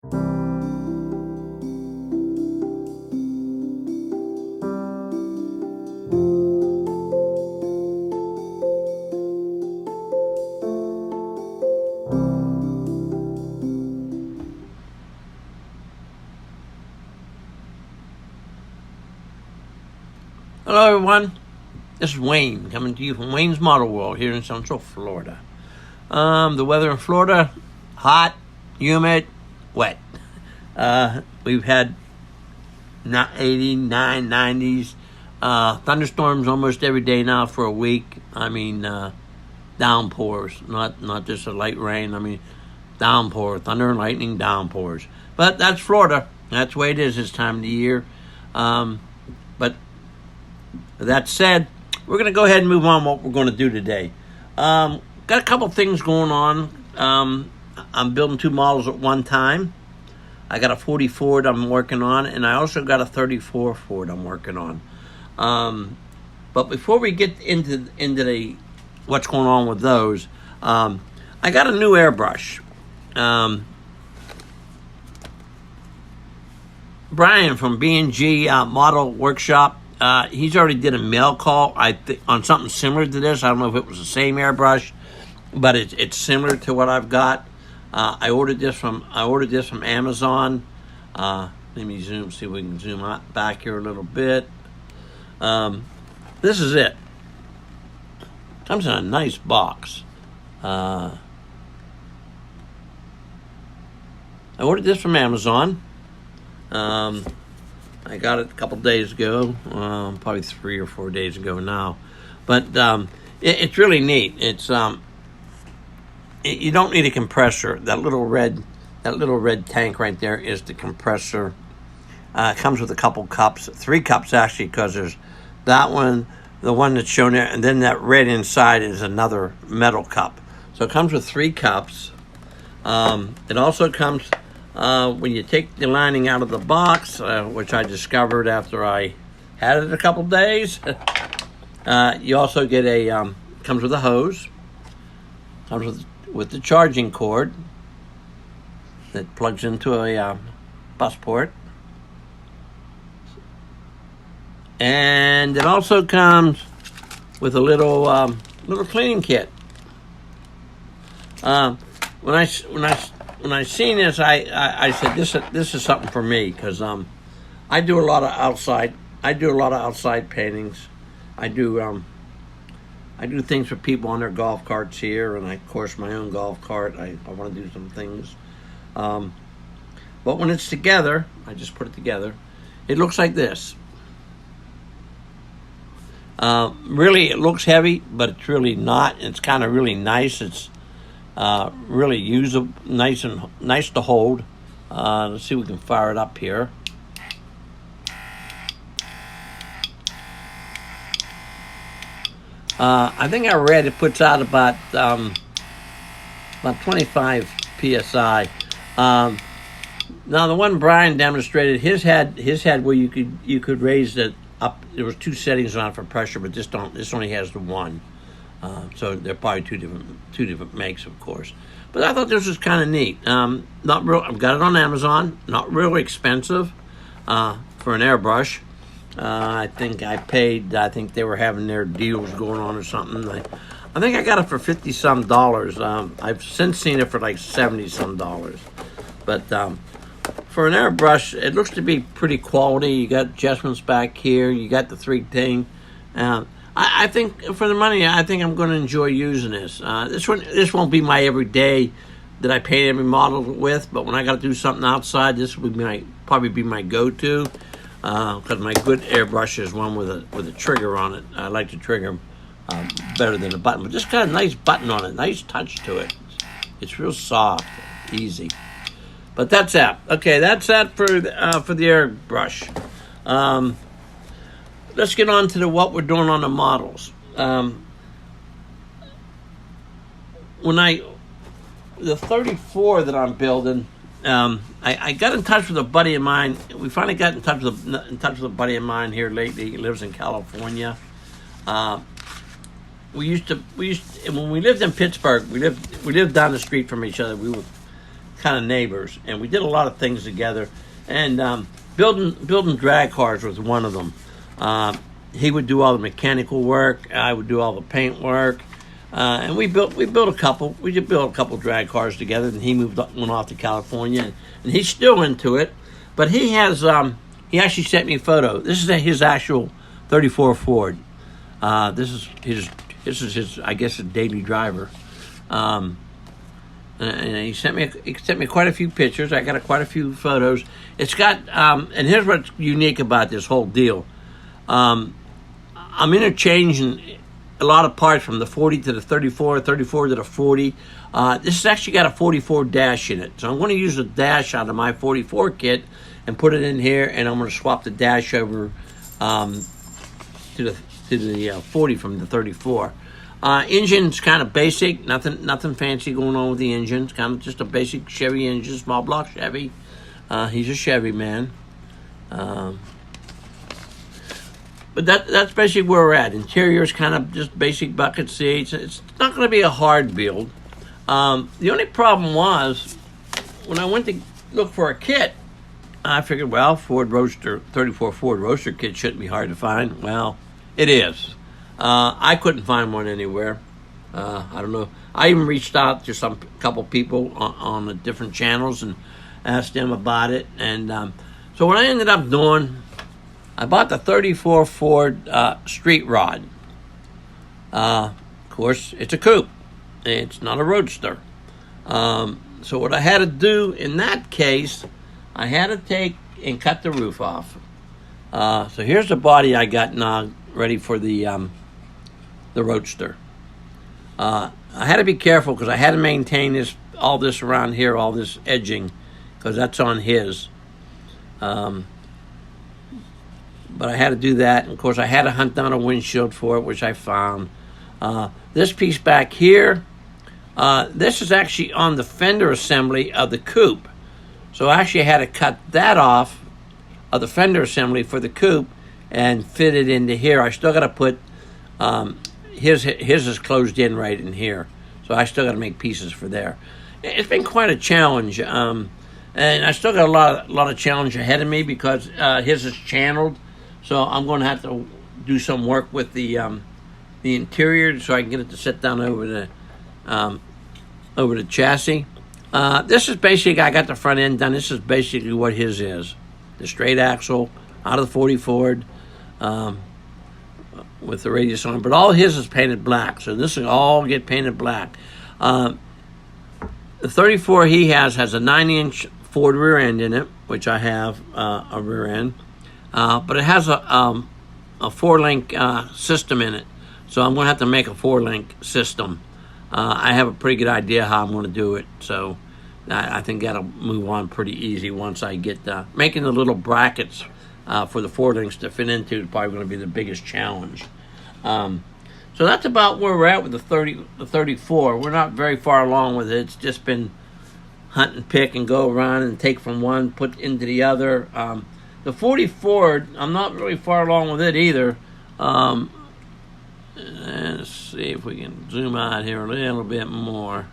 Hello everyone, this is Wayne coming to you from Wayne's Model World here in Central Florida. The weather in Florida, hot, humid, wet. We've had 89, 90s, thunderstorms almost every day now for a week. I mean, downpours, not just a light rain. I mean, downpour, thunder and lightning, downpours. But that's Florida. That's the way it is this time of the year. But that said, we're going to go ahead and move on what we're going to do today. Got a couple things going on. I'm building two models at one time. I got a 40 Ford I'm working on, and I also got a 34 Ford I'm working on. But before we get into the what's going on with those, I got a new airbrush. Brian from B&G Model Workshop. He's already did a mail call on something similar to this. I don't know if it was the same airbrush, but it's similar to what I've got. I ordered this from Amazon. Let me see if we can zoom out back here a little bit. This is it. Comes in a nice box. I ordered this from Amazon. I got it a couple days ago, probably 3 or 4 days ago now. But it's really neat. It's you don't need a compressor. That little red tank right there is the compressor. It comes with a couple cups, 3 cups actually, because there's that one, the one that's shown there, and then that red inside is another metal cup. So it comes with 3 cups. It also comes when you take the lining out of the box, which I discovered after I had it a couple days. You also get comes with a hose. Comes with the charging cord that plugs into a bus port. And it also comes with a little cleaning kit. When I seen this, I said this is something for me, because I do a lot of outside paintings. I do things for people on their golf carts here, and of course my own golf cart. I want to do some things. But when it's together, I just put it together. It looks like this. Really, it looks heavy, but it's really not. It's kind of really nice. It's really usable, nice to hold. Let's see if we can fire it up here. I think I read it puts out about 25 psi. Now the one Brian demonstrated, his had where you could raise it up. There was 2 settings on it for pressure, but this only has the one. So they're probably two different makes, of course. But I thought this was kind of neat. Not real. I've got it on Amazon. Not really expensive for an airbrush. I think they were having their deals going on or something. I think I got it for $50-some. I've since seen it for like $70-some. But for an airbrush, it looks to be pretty quality. You got adjustments back here. You got the 3 thing. I think for the money, I think I'm going to enjoy using this. This won't be my everyday that I paint every model with, but when I got to do something outside, this would probably be my go-to. Because my good airbrush is one with a trigger on it. I like the trigger better than a button, but just got a nice button on it, nice touch to it. It's real soft, easy. But that's that. Okay, that's that for the airbrush. Let's get on to what we're doing on the models. The 34 that I'm building, I got in touch with a buddy of mine. We finally got in touch with a buddy of mine here lately. He lives in California. We used to when we lived in Pittsburgh. We lived down the street from each other. We would kind of neighbors, and we did a lot of things together. And building drag cars was one of them. He would do all the mechanical work. I would do all the paint work. And we built a couple. We did build a couple drag cars together. And he went off to California, and he's still into it. But he has he actually sent me a photo. This is his actual 34 Ford. This is his I guess his daily driver. And he sent me quite a few pictures. I got quite a few photos. It's got and here's what's unique about this whole deal. I'm interchanging a lot of parts from the 40 to the 34, 34 to the 40. This has actually got a 44 dash in it. So I'm going to use a dash out of my 44 kit and put it in here, and I'm going to swap the dash over to the 40 from the 34. Engine's kind of basic, nothing fancy going on with the engine. It's kind of just a basic Chevy engine, small block Chevy. He's a Chevy man. But that's basically where we're at. Interior is kind of just basic bucket seats. It's not going to be a hard build. The only problem was, when I went to look for a kit, I figured, well, 34 Ford Roadster kit shouldn't be hard to find. Well, it is. I couldn't find one anywhere. I don't know. I even reached out to a couple people on the different channels and asked them about it. And so what I ended up doing, I bought the 34 Ford Street Rod. Of course, it's a coupe. It's not a Roadster. So what I had to do in that case, I had to take and cut the roof off. So here's the body I got now ready for the Roadster. I had to be careful because I had to maintain all this around here, all this edging, because that's on his. But I had to do that. And of course, I had to hunt down a windshield for it, which I found. This piece back here, this is actually on the fender assembly of the coupe. So I actually had to cut that off of the fender assembly for the coupe and fit it into here. I still got to put, his is closed in right in here. So I still got to make pieces for there. It's been quite a challenge. And I still got a lot of challenge ahead of me because his is channeled. So I'm going to have to do some work with the interior so I can get it to sit down over the chassis. This is basically, I got the front end done. This is basically what his is. The straight axle out of the 40 Ford with the radius on it. But all his is painted black. So this will all get painted black. The 34 he has a 9-inch Ford rear end in it, which I have a rear end. But it has a 4-link system in it. So I'm going to have to make a 4-link system. I have a pretty good idea how I'm going to do it. So I think that'll move on pretty easy once I get making the little brackets for the 4 links to fit into is probably going to be the biggest challenge. So that's about where we're at with the 34. We're not very far along with it. It's just been hunt and pick and go around and take from one, put into the other. The 40 Ford, I'm not really far along with it either. Let's see if we can zoom out here a little bit more.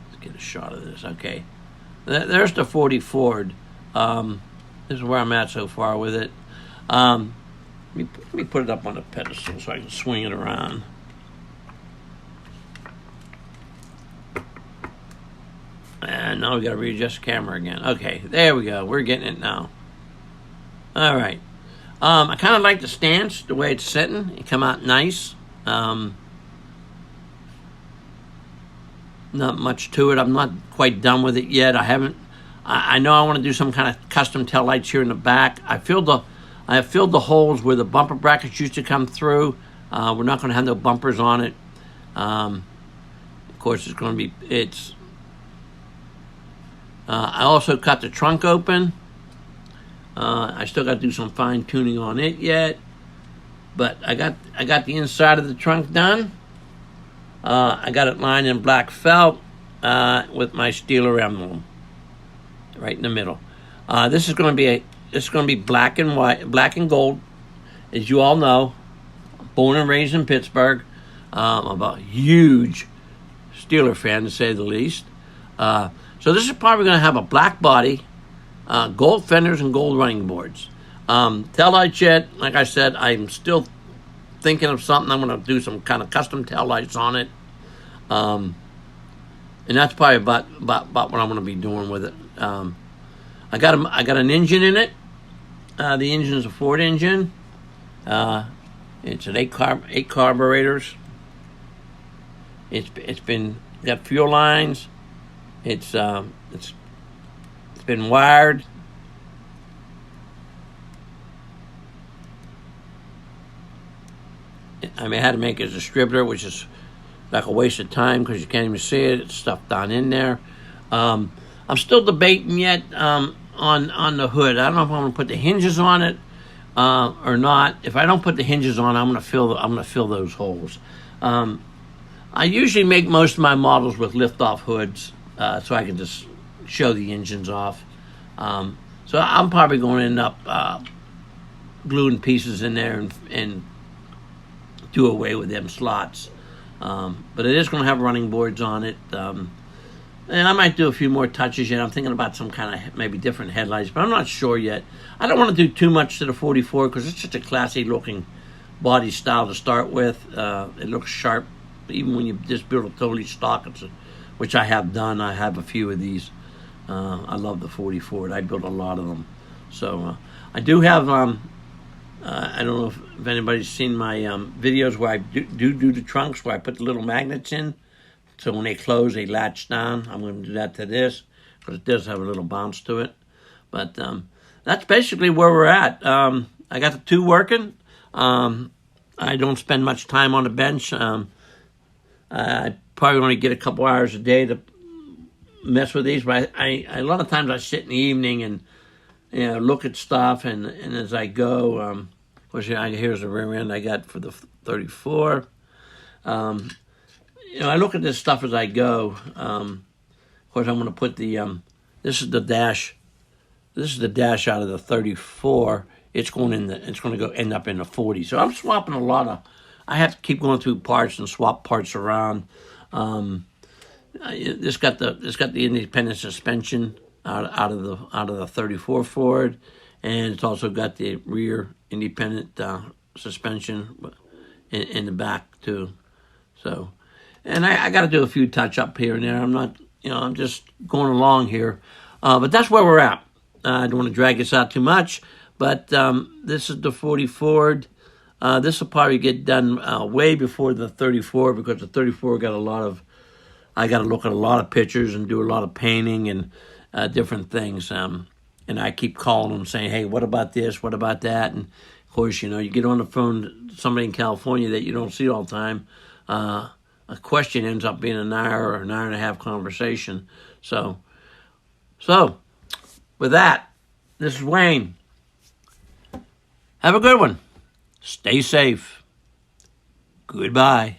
Let's get a shot of this. Okay. There's the 40 Ford. This is where I'm at so far with it. Let me put it up on a pedestal so I can swing it around. And now we got to readjust the camera again. Okay, there we go. We're getting it now. All right. I kind of like the stance, the way it's sitting. It come out nice. Not much to it. I'm not quite done with it yet. I know I want to do some kind of custom tail lights here in the back. I have filled the holes where the bumper brackets used to come through. We're not going to have no bumpers on it. Of course, it's going to be. I also cut the trunk open. I still got to do some fine tuning on it yet, but I got the inside of the trunk done. I got it lined in black felt with my Steeler emblem right in the middle. This is going to be black and white, black and gold, as you all know. Born and raised in Pittsburgh. I'm a huge Steeler fan, to say the least. So this is probably going to have a black body, gold fenders, and gold running boards. Tail light jet, like I said, I'm still thinking of something. I'm going to do some kind of custom tail lights on it. And that's probably about what I'm going to be doing with it. I got an engine in it. The engine is a Ford engine. It's an 8 carburetors. It's been got fuel lines. It's been wired. I had to make it a distributor, which is like a waste of time because you can't even see it. It's stuff down in there. I'm still debating yet on the hood. I don't know if I'm going to put the hinges on it or not. If I don't put the hinges on, I'm going to fill those holes. I usually make most of my models with lift-off hoods, so I can just show the engines off. So I'm probably going to end up gluing pieces in there and do away with them slots. But it is going to have running boards on it. And I might do a few more touches yet. I'm thinking about some kind of maybe different headlights, but I'm not sure yet. I don't want to do too much to the 44 because it's such a classy-looking body style to start with. It looks sharp, even when you just build it totally stock, which I have done. I have a few of these. I love the 44. I built a lot of them. So I do have... I don't know if anybody's seen my videos where I do the trunks, where I put the little magnets in. So when they close, they latch down. I'm going to do that to this because it does have a little bounce to it. But that's basically where we're at. I got the 2 working. I don't spend much time on the bench. I probably only get a couple hours a day to mess with these. But a lot of times I sit in the evening and look at stuff. And as I go, of course, here's the rear end I got for the 34. I look at this stuff as I go. Of course, I'm going to put the this is the dash. This is the dash out of the 34. It's going to end up in the 40. So I'm swapping a lot of. I have to keep going through parts and swap parts around. This got the independent suspension out of the 34 Ford, and it's also got the rear independent suspension in the back too. So. And I got to do a few touch up here and there. I'm not, I'm just going along here. But that's where we're at. I don't want to drag this out too much. But this is the 40 Ford. This will probably get done way before the 34 because the 34 I got to look at a lot of pictures and do a lot of painting and different things. And I keep calling them saying, hey, what about this? What about that? And, of course, you get on the phone to somebody in California that you don't see all the time. A question ends up being an hour or an hour and a half conversation. So with that, this is Wayne. Have a good one. Stay safe. Goodbye.